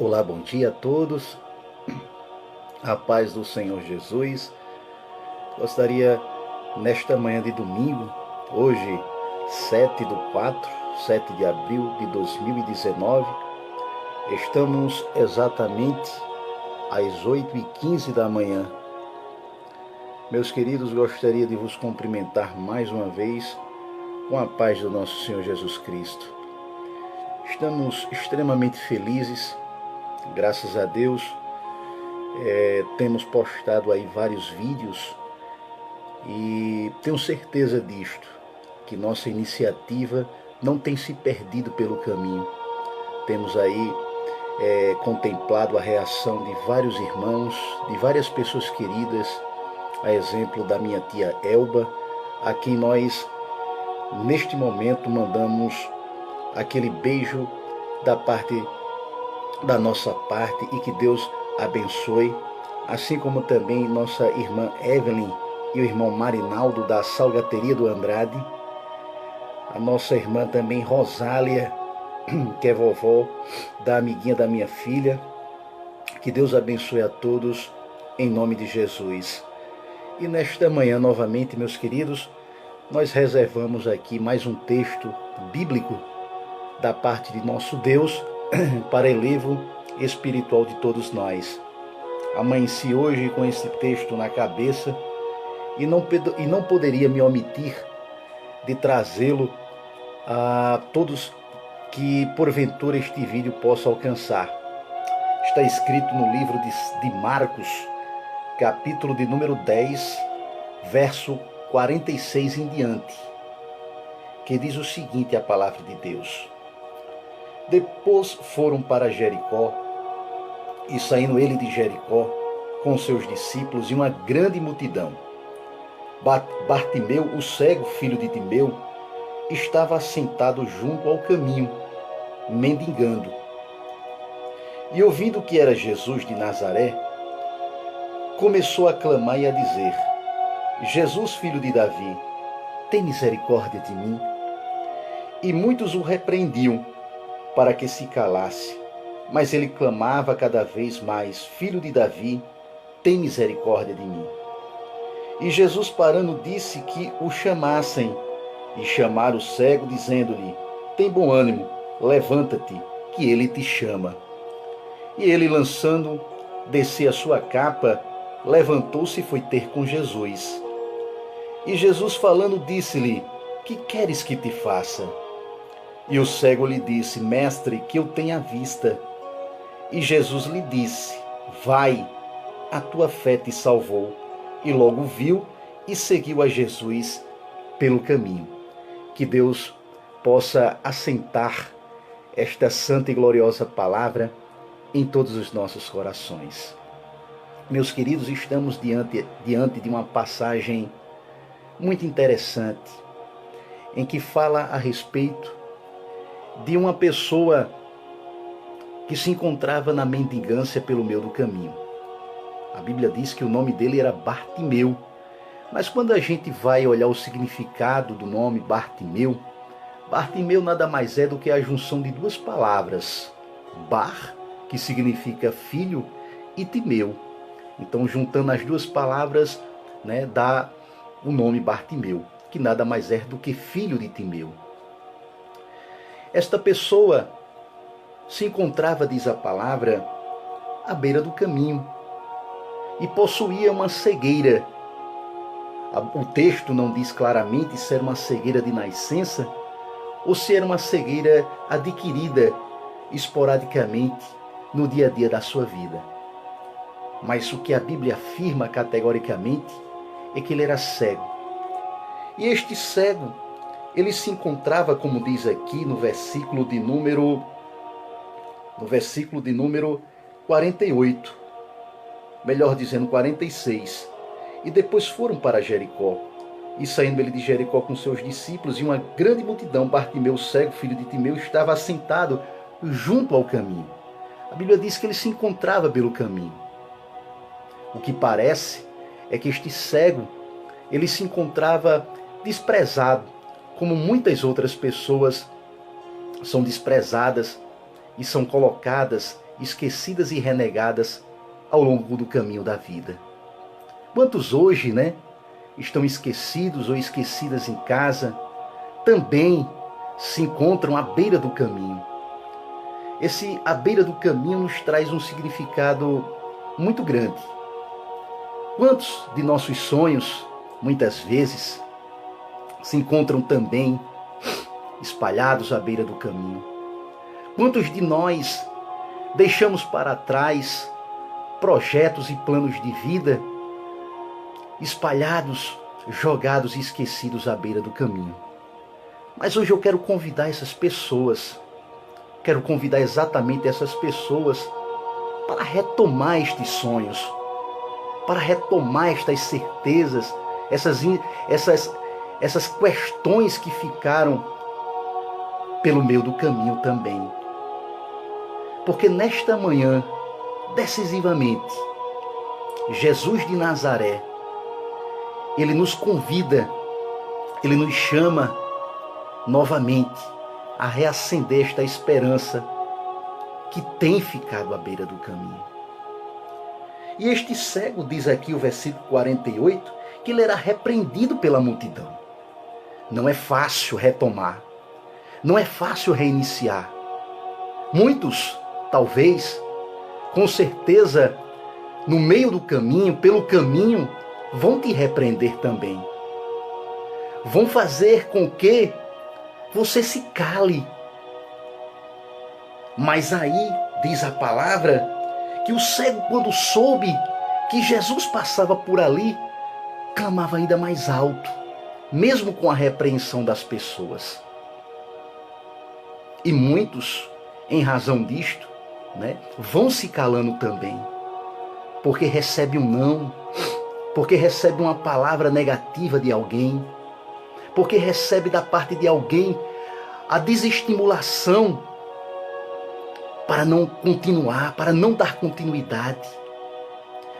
Olá, bom dia a todos. A paz do Senhor Jesus. Gostaria, nesta manhã de domingo, hoje, 7 de abril de 2019, estamos exatamente às 8h15 da manhã. Meus queridos, gostaria de vos cumprimentar mais uma vez com a paz do nosso Senhor Jesus Cristo. Estamos extremamente felizes, graças a Deus. Temos postado aí vários vídeos e tenho certeza disto, que nossa iniciativa não tem se perdido pelo caminho. Temos aí contemplado a reação de vários irmãos, de várias pessoas queridas, a exemplo da minha tia Elba, a quem nós neste momento mandamos aquele beijo da nossa parte, e que Deus abençoe, assim como também nossa irmã Evelyn e o irmão Marinaldo da Salgateria do Andrade, a nossa irmã também Rosália, que é vovó da amiguinha da minha filha. Que Deus abençoe a todos em nome de Jesus. E nesta manhã novamente, meus queridos, nós reservamos aqui mais um texto bíblico da parte de nosso Deus para elevo espiritual de todos nós. Amanheci hoje com esse texto na cabeça e não poderia me omitir de trazê-lo a todos que porventura este vídeo possa alcançar. Está escrito no livro de Marcos, capítulo de número 10, verso 46 em diante, que diz o seguinte: a palavra de Deus. Depois foram para Jericó, e saindo ele de Jericó com seus discípulos e uma grande multidão, Bartimeu, o cego, filho de Timeu, estava assentado junto ao caminho, mendigando. E ouvindo que era Jesus de Nazaré, começou a clamar e a dizer: Jesus, filho de Davi, tem misericórdia de mim. E muitos o repreendiam para que se calasse, mas ele clamava cada vez mais: Filho de Davi, tem misericórdia de mim. E Jesus, parando, disse que o chamassem, e chamaram o cego, dizendo-lhe: Tem bom ânimo, levanta-te, que ele te chama. E ele, lançando de si a sua capa, levantou-se e foi ter com Jesus. E Jesus, falando, disse-lhe: Que queres que te faça? E o cego lhe disse: Mestre, que eu tenha vista. E Jesus lhe disse: Vai, a tua fé te salvou. E logo viu e seguiu a Jesus pelo caminho. Que Deus possa assentar esta santa e gloriosa palavra em todos os nossos corações. Meus queridos, estamos diante de uma passagem muito interessante, em que fala a respeito de uma pessoa que se encontrava na mendigância pelo meio do caminho. A Bíblia diz que o nome dele era Bartimeu, mas quando a gente vai olhar o significado do nome Bartimeu, Bartimeu nada mais é do que a junção de duas palavras: Bar, que significa filho, e Timeu. Então, juntando as duas palavras, dá o nome Bartimeu, que nada mais é do que filho de Timeu. Esta pessoa se encontrava, diz a palavra, à beira do caminho e possuía uma cegueira. O texto não diz claramente se era uma cegueira de nascença ou se era uma cegueira adquirida esporadicamente no dia a dia da sua vida. Mas o que a Bíblia afirma categoricamente é que ele era cego. E este cego, ele se encontrava, como diz aqui no versículo de número 48, melhor dizendo 46. E depois foram para Jericó, e saindo ele de Jericó com seus discípulos e uma grande multidão, Bartimeu, cego, filho de Timeu, estava assentado junto ao caminho. A Bíblia diz que ele se encontrava pelo caminho. O que parece é que este cego, ele se encontrava desprezado, como muitas outras pessoas são desprezadas e são colocadas esquecidas e renegadas ao longo do caminho da vida. Quantos hoje, estão esquecidos ou esquecidas em casa, também se encontram à beira do caminho. Esse à beira do caminho nos traz um significado muito grande. Quantos de nossos sonhos, muitas vezes, se encontram também espalhados à beira do caminho? Quantos de nós deixamos para trás projetos e planos de vida espalhados, jogados e esquecidos à beira do caminho? Mas hoje eu quero convidar essas pessoas, quero convidar exatamente essas pessoas para retomar estes sonhos, para retomar estas certezas, essas questões que ficaram pelo meio do caminho também. Porque nesta manhã, decisivamente, Jesus de Nazaré, Ele nos convida, Ele nos chama novamente a reacender esta esperança que tem ficado à beira do caminho. E este cego, diz aqui o versículo 48, que ele era repreendido pela multidão. Não é fácil retomar, não é fácil reiniciar. Muitos, talvez, com certeza, no meio do caminho, pelo caminho, vão te repreender também. Vão fazer com que você se cale. Mas aí, diz a palavra, que o cego, quando soube que Jesus passava por ali, clamava ainda mais alto, mesmo com a repreensão das pessoas. E muitos, em razão disto, vão se calando também, porque recebe um não, porque recebe uma palavra negativa de alguém, porque recebe da parte de alguém a desestimulação para não continuar, para não dar continuidade.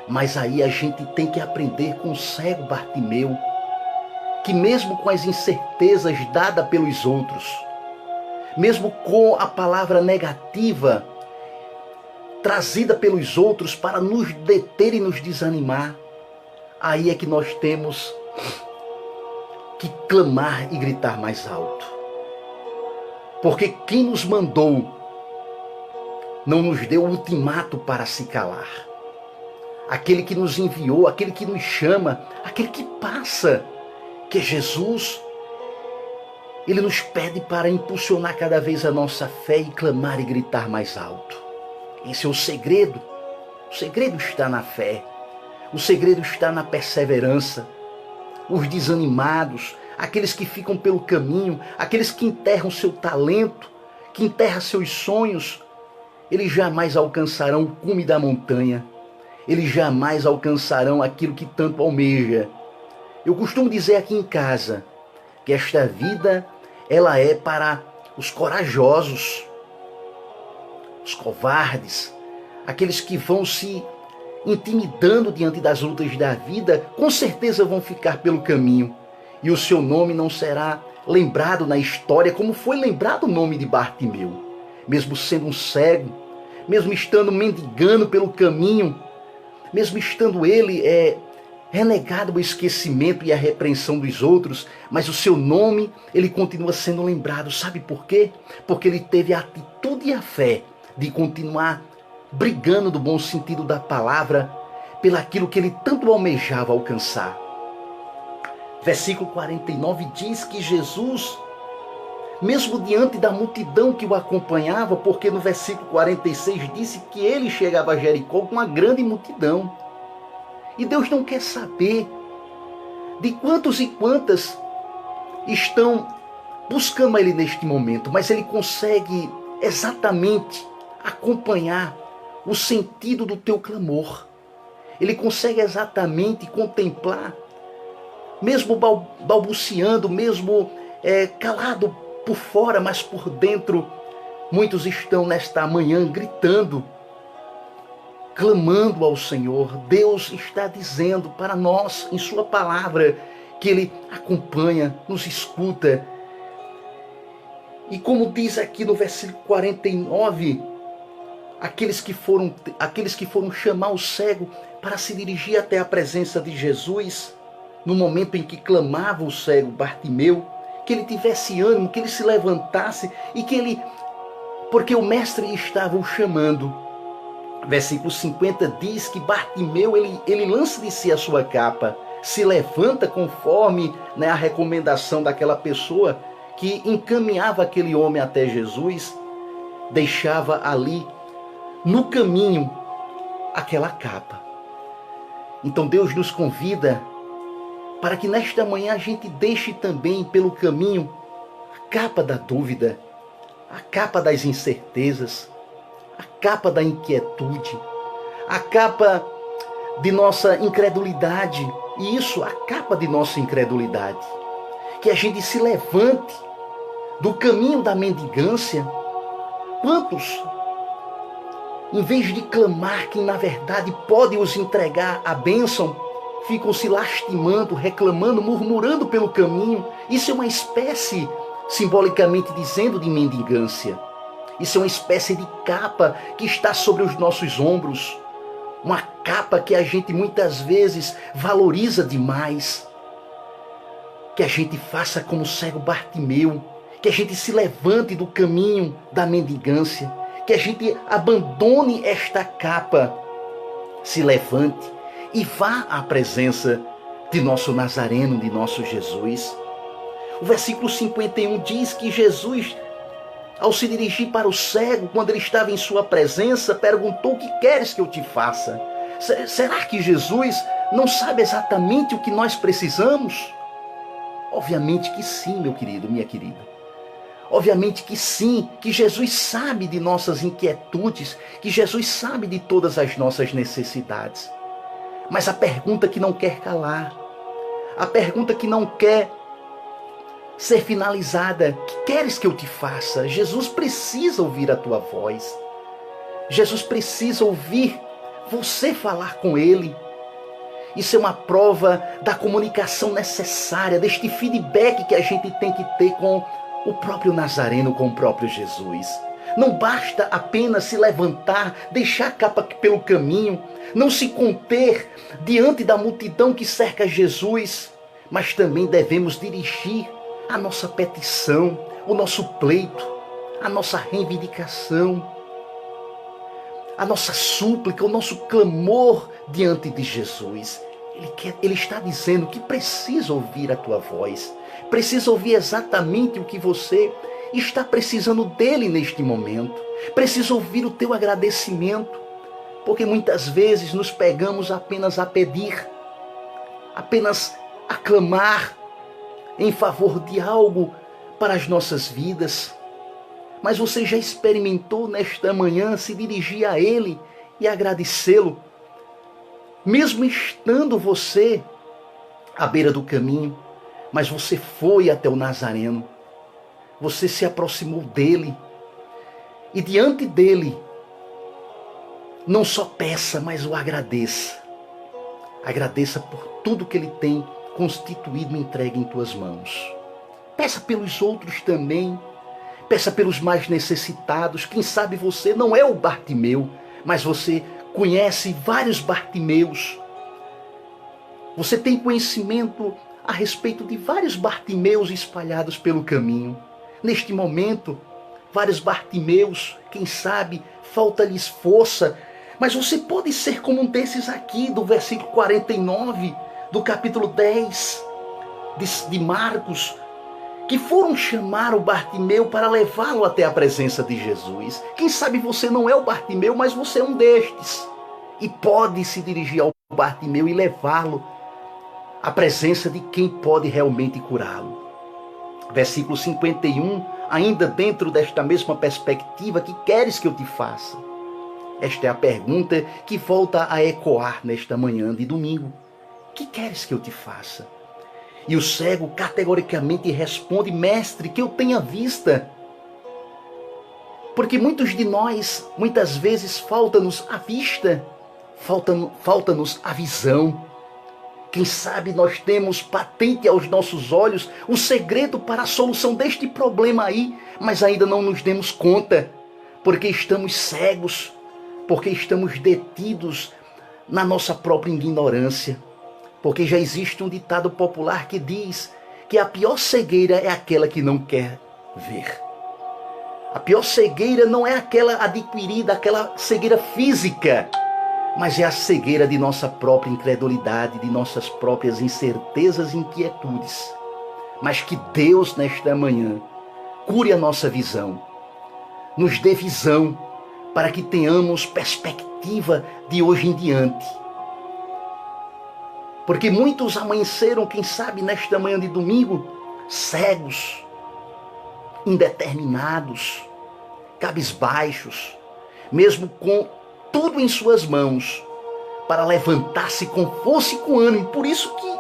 Mas aí a gente tem que aprender com o cego Bartimeu, que mesmo com as incertezas dadas pelos outros, mesmo com a palavra negativa trazida pelos outros para nos deter e nos desanimar, aí é que nós temos que clamar e gritar mais alto. Porque quem nos mandou não nos deu o ultimato para se calar. Aquele que nos enviou, aquele que nos chama, aquele que passa, que é Jesus, Ele nos pede para impulsionar cada vez a nossa fé e clamar e gritar mais alto. Esse é o segredo. O segredo está na fé. O segredo está na perseverança. Os desanimados, aqueles que ficam pelo caminho, aqueles que enterram seu talento, que enterram seus sonhos, eles jamais alcançarão o cume da montanha. Eles jamais alcançarão aquilo que tanto almeja. Eu costumo dizer aqui em casa que esta vida, ela é para os corajosos, os covardes, aqueles que vão se intimidando diante das lutas da vida, com certeza vão ficar pelo caminho. E o seu nome não será lembrado na história como foi lembrado o nome de Bartimeu. Mesmo sendo um cego, mesmo estando mendigando pelo caminho, mesmo estando ele renegado ao esquecimento e à repreensão dos outros, mas o seu nome, ele continua sendo lembrado. Sabe por quê? Porque ele teve a atitude e a fé de continuar brigando, no bom sentido da palavra, pelaquilo que ele tanto almejava alcançar. Versículo 49 diz que Jesus, mesmo diante da multidão que o acompanhava, porque no versículo 46 disse que ele chegava a Jericó com uma grande multidão. E Deus não quer saber de quantos e quantas estão buscando Ele neste momento, mas Ele consegue exatamente acompanhar o sentido do teu clamor. Ele consegue exatamente contemplar, mesmo balbuciando, mesmo calado por fora, mas por dentro, muitos estão nesta manhã gritando, clamando ao Senhor. Deus está dizendo para nós, em sua palavra, que Ele acompanha, nos escuta. E como diz aqui no versículo 49, aqueles que foram chamar o cego para se dirigir até a presença de Jesus, no momento em que clamava o cego Bartimeu, que ele tivesse ânimo, que ele se levantasse e que ele, porque o mestre estava o chamando. Versículo 50 diz que Bartimeu, ele lança de si a sua capa, se levanta conforme, a recomendação daquela pessoa que encaminhava aquele homem até Jesus, deixava ali no caminho aquela capa. Então Deus nos convida para que nesta manhã a gente deixe também pelo caminho a capa da dúvida, a capa das incertezas, a capa da inquietude, a capa de nossa incredulidade. E isso, a capa de nossa incredulidade. Que a gente se levante do caminho da mendigância. Quantos, em vez de clamar quem na verdade pode os entregar a bênção, ficam se lastimando, reclamando, murmurando pelo caminho? Isso é uma espécie, simbolicamente dizendo, de mendigância. Isso é uma espécie de capa que está sobre os nossos ombros. Uma capa que a gente muitas vezes valoriza demais. Que a gente faça como o cego Bartimeu. Que a gente se levante do caminho da mendigância. Que a gente abandone esta capa. Se levante e vá à presença de nosso Nazareno, de nosso Jesus. O versículo 51 diz que Jesus, ao se dirigir para o cego, quando ele estava em sua presença, perguntou: o que queres que eu te faça? Será que Jesus não sabe exatamente o que nós precisamos? Obviamente que sim, meu querido, minha querida. Obviamente que sim, que Jesus sabe de nossas inquietudes, que Jesus sabe de todas as nossas necessidades. Mas a pergunta que não quer calar, a pergunta que não quer ser finalizada: o que queres que eu te faça? Jesus precisa ouvir a tua voz. Jesus precisa ouvir você falar com Ele. Isso é uma prova da comunicação necessária, deste feedback que a gente tem que ter com o próprio Nazareno, com o próprio Jesus. Não basta apenas se levantar, deixar a capa pelo caminho, não se conter diante da multidão que cerca Jesus, mas também devemos dirigir a nossa petição, o nosso pleito, a nossa reivindicação, a nossa súplica, o nosso clamor diante de Jesus. Ele está dizendo que precisa ouvir a tua voz, precisa ouvir exatamente o que você está precisando dele neste momento, precisa ouvir o teu agradecimento, porque muitas vezes nos pegamos apenas a pedir, apenas a clamar em favor de algo para as nossas vidas. Mas você já experimentou nesta manhã se dirigir a Ele e agradecê-lo, mesmo estando você à beira do caminho, mas você foi até o Nazareno, você se aproximou dele e diante dele não só peça, mas o agradeça. Agradeça por tudo que ele tem constituído e entregue em tuas mãos. Peça pelos outros também. Peça pelos mais necessitados. Quem sabe você não é o Bartimeu, mas você conhece vários Bartimeus. Você tem conhecimento a respeito de vários Bartimeus espalhados pelo caminho. Neste momento, vários Bartimeus, quem sabe, falta-lhes força, mas você pode ser como um desses aqui, do versículo 49, do capítulo 10 de Marcos, que foram chamar o Bartimeu para levá-lo até a presença de Jesus. Quem sabe você não é o Bartimeu, mas você é um destes, e pode se dirigir ao Bartimeu e levá-lo à presença de quem pode realmente curá-lo. Versículo 51, ainda dentro desta mesma perspectiva: que queres que eu te faça? Esta é a pergunta que volta a ecoar nesta manhã de domingo. Que queres que eu te faça? E o cego categoricamente responde: mestre, que eu tenha vista. Porque muitos de nós, muitas vezes, falta-nos a vista, falta-nos a visão. Quem sabe nós temos patente aos nossos olhos o segredo para a solução deste problema aí, mas ainda não nos demos conta, porque estamos cegos, porque estamos detidos na nossa própria ignorância. Porque já existe um ditado popular que diz que a pior cegueira é aquela que não quer ver. A pior cegueira não é aquela adquirida, aquela cegueira física, mas é a cegueira de nossa própria incredulidade, de nossas próprias incertezas e inquietudes. Mas que Deus, nesta manhã, cure a nossa visão, nos dê visão, para que tenhamos perspectiva de hoje em diante. Porque muitos amanheceram, quem sabe, nesta manhã de domingo, cegos, indeterminados, cabisbaixos, mesmo com tudo em suas mãos, para levantar-se com força e com ânimo. Por isso que,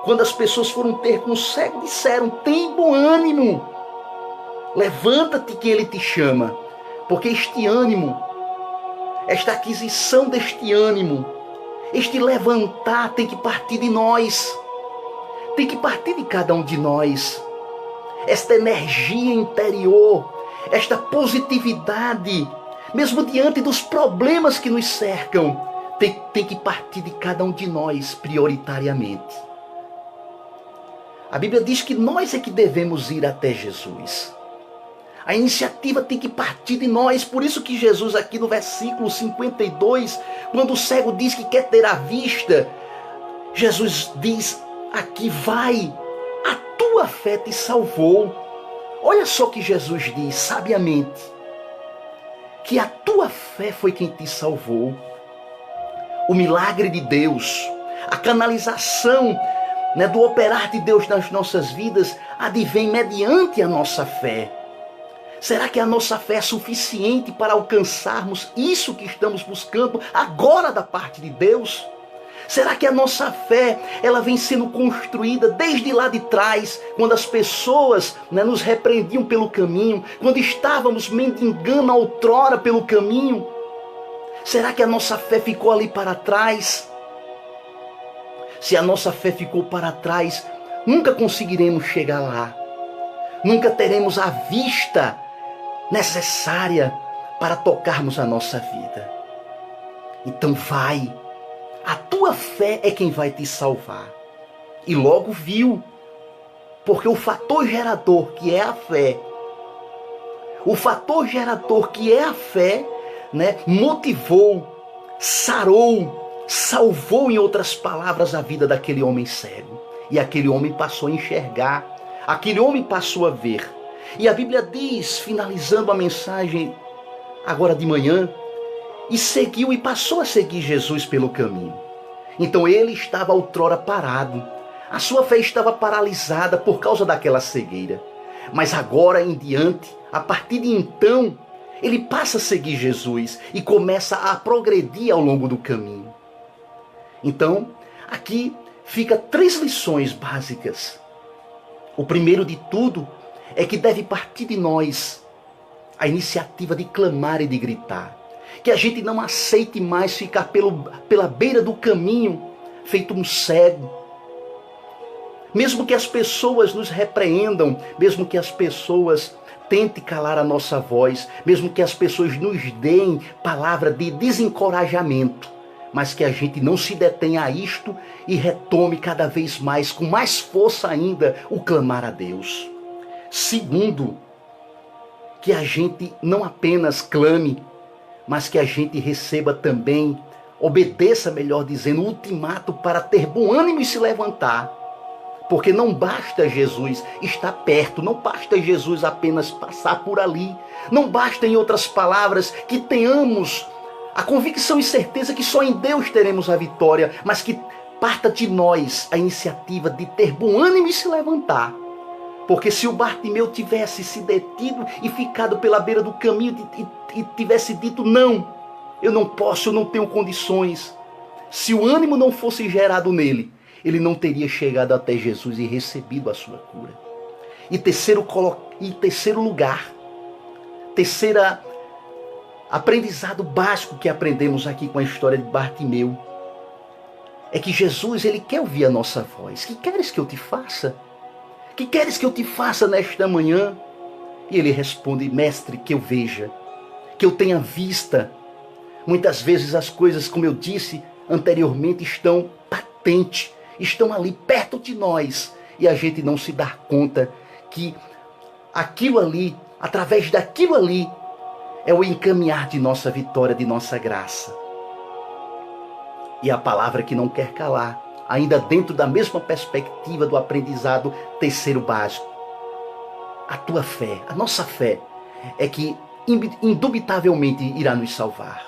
quando as pessoas foram ter com o cego, disseram: tem bom ânimo, levanta-te que ele te chama. Porque este ânimo, esta aquisição deste ânimo, este levantar tem que partir de nós, tem que partir de cada um de nós. Esta energia interior, esta positividade, mesmo diante dos problemas que nos cercam, tem que partir de cada um de nós prioritariamente. A Bíblia diz que nós é que devemos ir até Jesus. A iniciativa tem que partir de nós. Por isso que Jesus, aqui no versículo 52, quando o cego diz que quer ter a vista, Jesus diz aqui: vai, a tua fé te salvou. Olha só que Jesus diz sabiamente, que a tua fé foi quem te salvou. O milagre de Deus, a canalização, do operar de Deus nas nossas vidas, advém mediante a nossa fé. Será que a nossa fé é suficiente para alcançarmos isso que estamos buscando agora da parte de Deus? Será que a nossa fé, ela vem sendo construída desde lá de trás, quando as pessoas nos repreendiam pelo caminho, quando estávamos mendigando outrora pelo caminho? Será que a nossa fé ficou ali para trás? Se a nossa fé ficou para trás, nunca conseguiremos chegar lá. Nunca teremos a vista necessária para tocarmos a nossa vida. Então vai, a tua fé é quem vai te salvar. E logo viu, porque o fator gerador que é a fé, motivou, sarou, salvou, em outras palavras, a vida daquele homem cego. E aquele homem passou a enxergar, aquele homem passou a ver. E a Bíblia diz, finalizando a mensagem agora de manhã, e seguiu e passou a seguir Jesus pelo caminho. Então ele estava outrora parado. A sua fé estava paralisada por causa daquela cegueira. Mas agora em diante, a partir de então, ele passa a seguir Jesus e começa a progredir ao longo do caminho. Então, aqui fica 3 lições básicas. O primeiro de tudo é que deve partir de nós a iniciativa de clamar e de gritar. Que a gente não aceite mais ficar pela beira do caminho, feito um cego. Mesmo que as pessoas nos repreendam, mesmo que as pessoas tentem calar a nossa voz, mesmo que as pessoas nos deem palavra de desencorajamento, mas que a gente não se detenha a isto e retome cada vez mais, com mais força ainda, o clamar a Deus. Segundo, que a gente não apenas clame, mas que a gente receba também, obedeça, melhor dizendo, o ultimato para ter bom ânimo e se levantar. Porque não basta Jesus estar perto, não basta Jesus apenas passar por ali. Não basta, em outras palavras, que tenhamos a convicção e certeza que só em Deus teremos a vitória, mas que parta de nós a iniciativa de ter bom ânimo e se levantar. Porque se o Bartimeu tivesse se detido e ficado pela beira do caminho e tivesse dito: não, eu não posso, eu não tenho condições. Se o ânimo não fosse gerado nele, ele não teria chegado até Jesus e recebido a sua cura. E terceiro lugar, terceira aprendizado básico que aprendemos aqui com a história de Bartimeu, é que Jesus, ele quer ouvir a nossa voz. Que queres que eu te faça? Que queres que eu te faça nesta manhã? E ele responde: mestre, que eu veja, que eu tenha vista. Muitas vezes as coisas, como eu disse anteriormente, estão patentes, estão ali perto de nós e a gente não se dá conta que aquilo ali, através daquilo ali, é o encaminhar de nossa vitória, de nossa graça. E a palavra que não quer calar, ainda dentro da mesma perspectiva do aprendizado terceiro básico. A tua fé, a nossa fé, é que indubitavelmente irá nos salvar.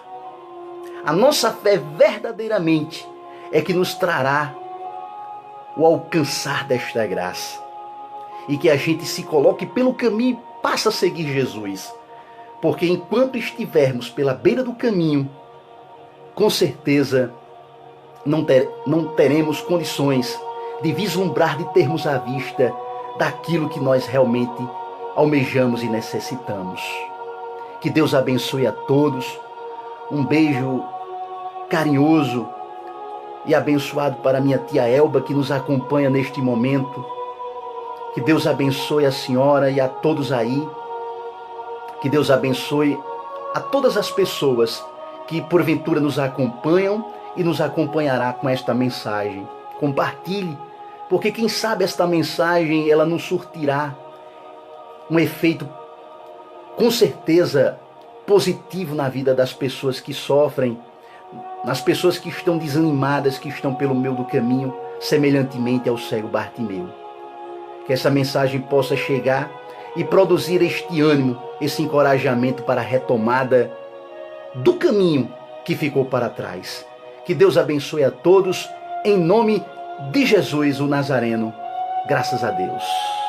A nossa fé verdadeiramente é que nos trará o alcançar desta graça. E que a gente se coloque pelo caminho e passe a seguir Jesus. Porque enquanto estivermos pela beira do caminho, com certeza não teremos condições de vislumbrar, de termos à vista daquilo que nós realmente almejamos e necessitamos. Que Deus abençoe a todos. Um beijo carinhoso e abençoado para minha tia Elba, que nos acompanha neste momento. Que Deus abençoe a senhora e a todos aí. Que Deus abençoe a todas as pessoas que porventura nos acompanham e nos acompanhará com esta mensagem. Compartilhe, porque quem sabe esta mensagem ela não surtirá um efeito com certeza positivo na vida das pessoas que sofrem, nas pessoas que estão desanimadas, que estão pelo meio do caminho, semelhantemente ao cego Bartimeu. Que essa mensagem possa chegar e produzir este ânimo, esse encorajamento para a retomada do caminho que ficou para trás. Que Deus abençoe a todos, em nome de Jesus o Nazareno. Graças a Deus.